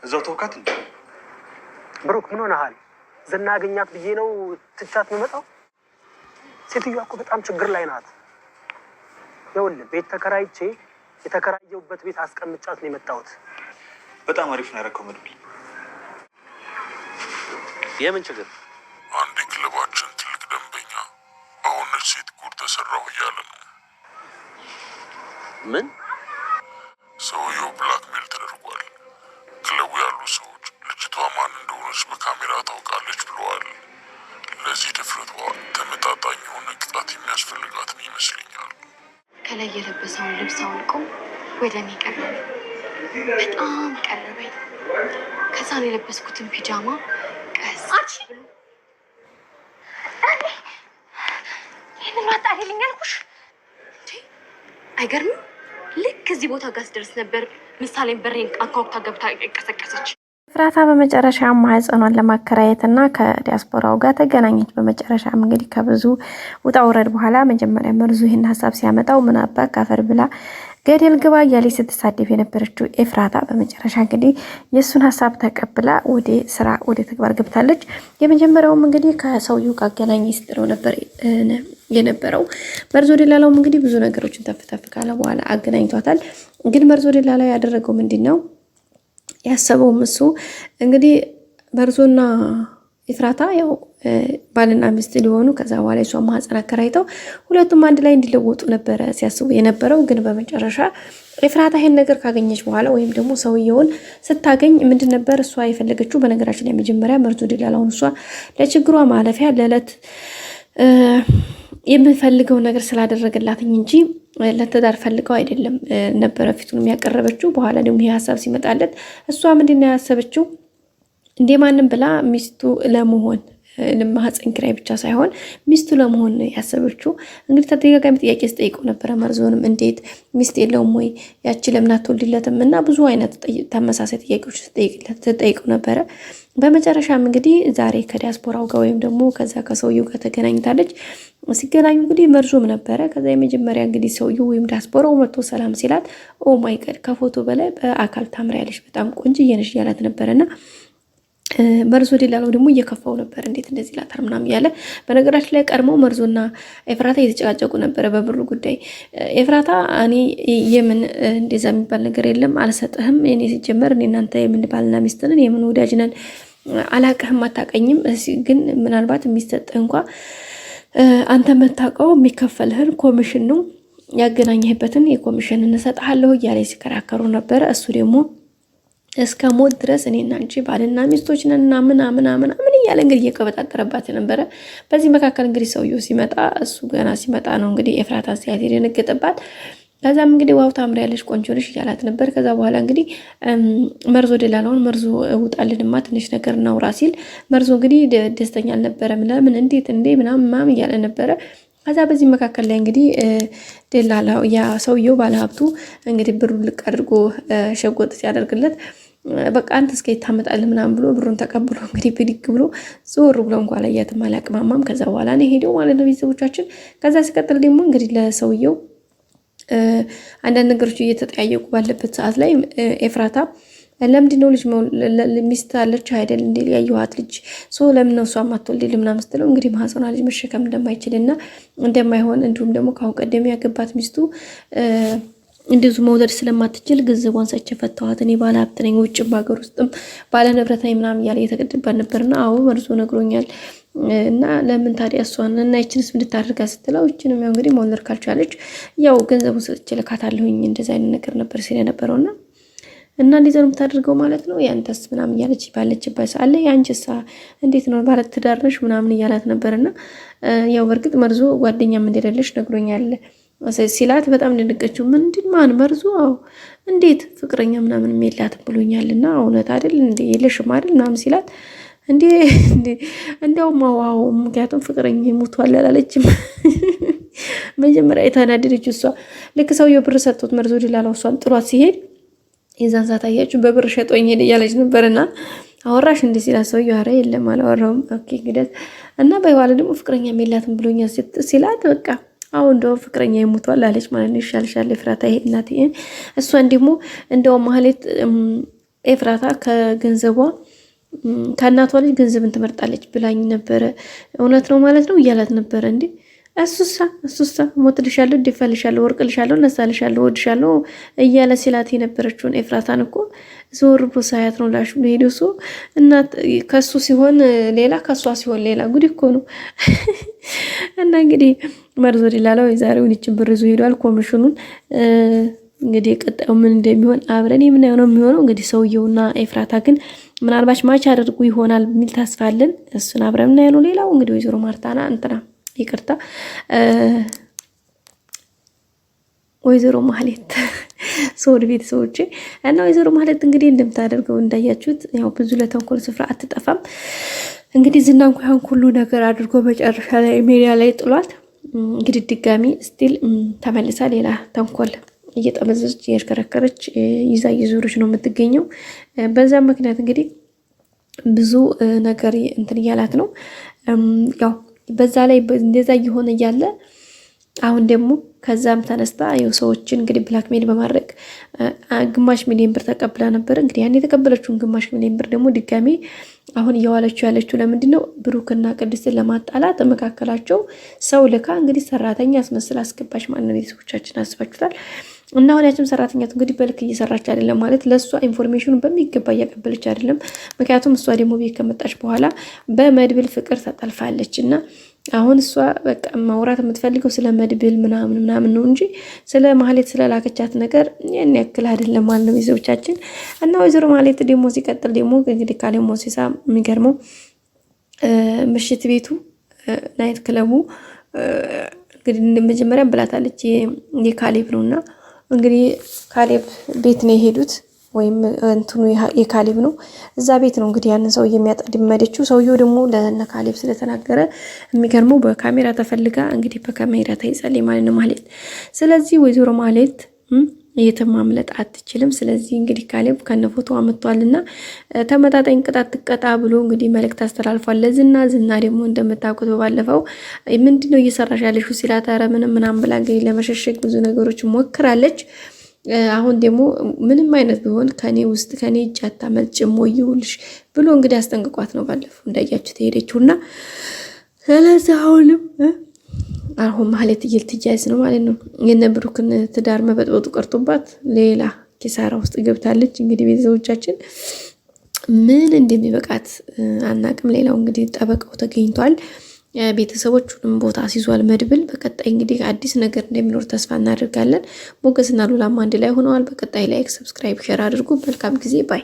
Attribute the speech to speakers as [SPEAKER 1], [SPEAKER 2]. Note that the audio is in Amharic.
[SPEAKER 1] እዛው ተውካት እንዴ?
[SPEAKER 2] ብሩክ ምን ሆነሃል? ዝና አገኛት ብዬ ነው ትቻት የምመጣው? ሴትዮዋ እኮ በጣም ችግር ላይ ናት። ይኸውልህ ቤት ተከራይቼ የተከራየሁበት ቤት አስቀምጫት ነው የመጣሁት።
[SPEAKER 1] በጣም አሪፍ ነው ያደረከው መድብል።
[SPEAKER 3] የምን ችግር?
[SPEAKER 4] አንድ ክለባችን ትልቅ ደንበኛ በሆነች ሴት ጉድ ተሰራሁ እያለ ነው።
[SPEAKER 3] ምን?
[SPEAKER 4] ሰውየው ብላክሜል ተደርጓል። ክለቡ ያሉ ሰዎች ልጅቷ ማን እንደሆነች በካሜራ ታውቃለች ብለዋል። ለዚህ ድፍረቷ ተመጣጣኝ የሆነ ቅጣት የሚያስፈልጋትን ይመስለኛል።
[SPEAKER 5] ከላይ የለበሰውን ልብስ አውልቆ ወደ እኔ ቀረበ። በጣም ቀረበኝ። ከዛን የለበስኩትን ፒጃማ ቀስ ብሎ ይህንን አጣሪልኝ አልኩሽ። አይገርምም? ልክ እዚህ ቦታ ጋር ስደርስ ነበር ምሳሌን በሬን አንኳኩታ ገብታ ቀሰቀሰች።
[SPEAKER 6] ኤፍራታ በመጨረሻ ማህፀኗን ለማከራየትና ከዲያስፖራው ጋር ተገናኘች። በመጨረሻም እንግዲህ ከብዙ ውጣ ውረድ በኋላ መጀመሪያ መርዙ ይህን ሀሳብ ሲያመጣው ምን አባ ካፈር ብላ ገደል ግባ እያለች ስትሳደብ የነበረችው ኤፍራታ በመጨረሻ እንግዲህ የእሱን ሀሳብ ተቀብላ ወደ ስራ ወደ ተግባር ገብታለች። የመጀመሪያውም እንግዲህ ከሰውየው ጋር አገናኝ ስትለው ነበር የነበረው። መርዞ ደላላውም እንግዲህ ብዙ ነገሮችን ተፍተፍ ካለ በኋላ አገናኝቷታል። ግን መርዞ ደላላው ያደረገው ምንድን ነው ያሰበውም እሱ እንግዲህ መርዞና ኤፍራታ ያው ባልና ሚስት ሊሆኑ ከዛ በኋላ እሷ ማህፀን አከራይተው ሁለቱም አንድ ላይ እንዲለወጡ ነበረ ሲያስቡ የነበረው። ግን በመጨረሻ ኤፍራታ ይሄን ነገር ካገኘች በኋላ ወይም ደግሞ ሰውየውን ስታገኝ ምንድን ነበር እሷ የፈለገችው? በነገራችን ላይ መጀመሪያ መርዞ ደላላውን እሷ ለችግሯ ማለፊያ ለዕለት የምፈልገው ነገር ስላደረገላትኝ እንጂ ለተዳር ፈልገው አይደለም ነበረ ፊቱን የሚያቀርበችው። በኋላ ደግሞ ይሄ ሀሳብ ሲመጣለት እሷ ምንድነው ያሰበችው? እንደማንም ብላ ሚስቱ ለመሆን ለማህፀን ኪራይ ብቻ ሳይሆን ሚስቱ ለመሆን ያሰበችው። እንግዲህ ተደጋጋሚ ጥያቄ ስጠይቀው ነበረ። መርዞንም እንዴት ሚስት የለውም ወይ ያቺ ለምን አትወልድለትም? እና ብዙ አይነት ተመሳሳይ ጥያቄዎች ስጠይቀው ነበረ። በመጨረሻም እንግዲህ ዛሬ ከዲያስፖራው ጋር ወይም ደግሞ ከዛ ከሰውየው ጋር ተገናኝታለች። ሲገናኙ እንግዲህ መርዞም ነበረ። ከዛ የመጀመሪያ እንግዲህ ሰውየው ወይም ዲያስፖራው መጥቶ ሰላም ሲላት ኦ ማይ ጋድ ከፎቶ በላይ በአካል ታምሪያለሽ፣ በጣም ቆንጆዬ ነሽ ያላት ነበረና መርዞ ደላላው ደግሞ እየከፋው ነበር። እንዴት እንደዚህ ላታር ምናምን ያለ። በነገራችን ላይ ቀድመው መርዞና ኤፍራታ እየተጨቃጨቁ ነበረ በብሩ ጉዳይ። ኤፍራታ እኔ የምን እንደዛ የሚባል ነገር የለም አልሰጥህም፣ እኔ ሲጀመር እኔ እናንተ የምን ባልና ሚስት ነን፣ የምን ወዳጅ ነን፣ አላቅህም፣ አታቀኝም። ግን ምናልባት የሚሰጥህ እንኳ አንተ መታቀው የሚከፈልህን ኮሚሽን ነው ያገናኘህበትን የኮሚሽን እንሰጥሃለሁ እያለ ሲከራከሩ ነበረ። እሱ ደግሞ እስከ ሞት ድረስ እኔና አንቺ ባልና ሚስቶች ነንና ምናምን እያለ እንግዲህ እየቀበጣጠረባት ነበረ። በዚህ መካከል እንግዲህ ሰውየው ሲመጣ እሱ ገና ሲመጣ ነው እንግዲህ ኤፍራታ ሲያት የደነገጠባት። ከዛም እንግዲህ ዋው ታምሪያለሽ፣ ቆንጆ ነሽ እያላት ነበር። ከዛ በኋላ እንግዲህ መርዞ ደላላውን መርዞ ውጣልንማ ትንሽ ነገር እናውራ ሲል መርዞ እንግዲህ ደስተኛ አልነበረም። ለምን እንዴት እንዴ ምናምን እያለ ነበረ። ከዛ በዚህ መካከል ላይ እንግዲህ ደላላው ያ ሰውየው ባለሀብቱ እንግዲህ ብሩን ልቅ አድርጎ ሸጎጥ ሲያደርግለት በቃ አንተ እስከ ታመጣለህ ምናምን ብሎ ብሩን ተቀብሎ እንግዲህ ብድግ ብሎ ዞር ብሎ እንኳን አላያትም አላቅማማም። ከዛ በኋላ ነው ሄደው ማለት ነው ቤተሰቦቻችን። ከዛ ሲቀጥል ደግሞ እንግዲህ ለሰውየው አንዳንድ ነገሮች እየተጠያየቁ ባለበት ሰዓት ላይ ኤፍራታ ለምንድነው ልጅ ሚስት አለች አይደል እንዴ ያዩሃት ልጅ ሶ ለምን ነው እሷ ማትወልድ ምናምን ስትለው እንግዲህ ማህፀኗ ልጅ መሸከም እንደማይችልና እንደማይሆን እንዲሁም ደግሞ ካው ቀደም ያገባት ሚስቱ እንደዚህ መውለድ ስለማትችል ገንዘቧን ሰጭ ፈታዋት፣ እኔ ባለ ሀብት ነኝ፣ ውጭ ባገር ውስጥም ባለ ንብረት ነኝ ምናምን ያለ የተቀደባ ነበርና አዎ መርዞ ነግሮኛል እና ለምን ታዲያ እሷን እና እቺንስ እንድታደርጋ ስትለው እቺንም ያው እንግዲህ መውለድ ካልቻለች ያው ገንዘቡን ሰጭ ለካታለሁኝ እንደዛ አይነት ነገር ነበር ሲል ነበርውና እና እንደዛ ነው የምታደርገው ማለት ነው ያንተስ ምናምን ያለች ባለችበት አለ ያንቺሳ እንዴት ነው ባለ ትዳር ነሽ ምናምን ያላት ነበርና ያው በርግጥ መርዞ ጓደኛም እንደሌለሽ ነግሮኛል ሲላት በጣም እንደነቀችው ምንድን ማን መርዞ አው እንዴት ፍቅረኛ ምናምን የሚላት ብሎኛልና እውነት አይደል እንዴ የለሽም አይደል ምናምን ሲላት እንዴ እንደው ማዋው ምክንያቱም ፍቅረኛ ሞቷል አላለችም። መጀመሪያ የተናደደችው እሷ ልክ ሰውየው ብር ሰጥቶት መርዞ ደላላው እሷን ጥሯት ሲሄድ የዛን ሰዓት አያችሁ በብር ሸጦኝ ሄደ ያለች ነበርና አወራሽ እንዴ ሲላት ሰውየው አረ የለም አላወራውም ኦኬ እንግዲህ እና በኋላ ደግሞ ፍቅረኛ የላትም ብሎኛል ሲላት በቃ አሁን እንደው ፍቅረኛ ይሞቷል አለች ማለት ነው። ይሻልሻል ኤፍራታ ይሄ እናቴ እሷን ደግሞ እንደው ማህሌት ኤፍራታ ከገንዘቧ ከእናቷ ልጅ ገንዘብን ትመርጣለች ብላኝ ነበረ። እውነት ነው ማለት ነው እያላት ነበረ። እንዴ እሱሳ ሞትልሻለሁ፣ ደፋልሻለሁ፣ ወርቅልሻለሁ፣ እነሳልሻለሁ፣ ወድሻለሁ እያለ ሲላት የነበረችውን ኤፍራታን እኮ ዞር ብሎ ሳያት ነው ላሽ ብሎ ሄዶ እሱ እናት ከሱ ሲሆን ሌላ ከሷ ሲሆን ሌላ ጉድ እኮ ነው። እና እንግዲህ መርዞ ዲላላው የዛሬውን ይችን ብር ይዞ ሄዷል ኮሚሽኑን። እንግዲህ ቀጣዩ ምን እንደሚሆን አብረን የምናየው ነው የሚሆነው። እንግዲህ ሰውየውና ኤፍራታ ግን ምናልባት ማች አድርጉ ይሆናል የሚል ተስፋ አለን። እሱን አብረን የምናየው ነው። ሌላው እንግዲህ ወይዘሮ ማርታና እንትና ይቅርታ ወይዘሮ ማህሌት ሶድ ቤተሰቦቼ እና ወይዘሮ ማህሌት እንግዲህ እንደምታደርገው እንዳያችሁት ያው ብዙ ለተንኮል ስፍራ አትጠፋም። እንግዲህ ዝና እንኳን ሁሉ ነገር አድርጎ መጨረሻ ላይ ሜዲያ ላይ ጥሏት እንግዲህ ድጋሚ ስቲል ተመልሳ ሌላ ተንኮል እየጠመዘች እያሽከረከረች ይዛ እየዞረች ነው የምትገኘው። በዛ ምክንያት እንግዲህ ብዙ ነገር እንትን እያላት ነው ያው በዛ ላይ እንደዛ እየሆነ እያለ አሁን ደግሞ ከዛም ተነስታ ያው ሰዎችን እንግዲህ ብላክሜል በማድረግ ግማሽ ሚሊዮን ብር ተቀብላ ነበር። እንግዲህ ያን የተቀበለችውን ግማሽ ሚሊዮን ብር ደግሞ ድጋሚ አሁን እያዋለችው ያለችው ለምንድነው ብሩክና ቅድስትን ለማጣላት መካከላቸው ሰው ልካ እንግዲህ ሰራተኛ አስመስላ አስገባች ማለት ነው። ቤተሰቦቻችን አስባችሁታል። እና አሁን ያችም ሰራተኛቱ እንግዲህ በልክ እየሰራች አይደለም ማለት ለሷ ኢንፎርሜሽኑን በሚገባ እያቀበለች አይደለም። ምክንያቱም እሷ ደግሞ ቤት ከመጣች በኋላ በመድብል ፍቅር ተጠልፋለች እና አሁን እሷ በቃ ማውራት የምትፈልገው ስለ መድብል ምናምን ነው እንጂ ስለ ማህሌት ስለላከቻት ነገር ያን ያክል አይደለም ማለት ነው ቤተሰቦቻችን። እና ወይዘሮ ማህሌት ደግሞ ሲቀጥል ደግሞ እንግዲህ ካሌብ ሞሲሳ የሚገርመው ምሽት ቤቱ ናይት ክለቡ እንግዲህ መጀመሪያ ብላታለች የካሌብ ነውና እንግዲህ ካሌብ ቤት ነው የሄዱት ወይም እንትኑ የካሌብ ነው። እዛ ቤት ነው እንግዲህ ያንን ሰው የሚያጠድመደችው። ሰውየው ደግሞ ለነ ካሌብ ስለተናገረ የሚገርመው በካሜራ ተፈልጋ እንግዲህ በካሜራ ተይዛለች ማለት ነው ማህሌት። ስለዚህ ወይዘሮ ማህሌት የትም ማምለጥ አትችልም። ስለዚህ እንግዲህ ካሌብ ከነፎቶ አመጣዋልና ተመጣጣኝ ቅጣት ትቀጣ ብሎ እንግዲህ መልእክት አስተላልፏል ለዝና። ዝና ደግሞ እንደምታውቁት በባለፈው ምንድነው እየሰራሽ ያለሽው ሲላት ኧረ ምናምን ብላ እንግዲህ ለመሸሸግ ብዙ ነገሮች ሞክራለች። አሁን ደግሞ ምንም አይነት ቢሆን ከኔ ውስጥ ከኔ እጅ አታመልጭም ወይውልሽ ብሎ እንግዲህ አስጠንቅቋት ነው ባለፈው እንዳያችሁት ሄደችውና ስለዚህ አሁን ማህሌት እየልትያዝ ነው ማለት ነው። የነ ብሩክን ትዳር መበጥበጡ ቀርቶባት ሌላ ኪሳራ ውስጥ ገብታለች። እንግዲህ ቤተሰቦቻችን ምን እንደሚበቃት አናቅም። ሌላው እንግዲህ ጠበቃው ተገኝቷል። ቤተሰቦቹንም ቦታ አስይዟል መድብል። በቀጣይ እንግዲህ አዲስ ነገር እንደሚኖር ተስፋ እናደርጋለን። ሞገስና ሉላማ አንድ ላይ ሆነዋል። በቀጣይ ላይክ፣ ሰብስክራይብ፣ ሼር አድርጉ። መልካም ጊዜ ባይ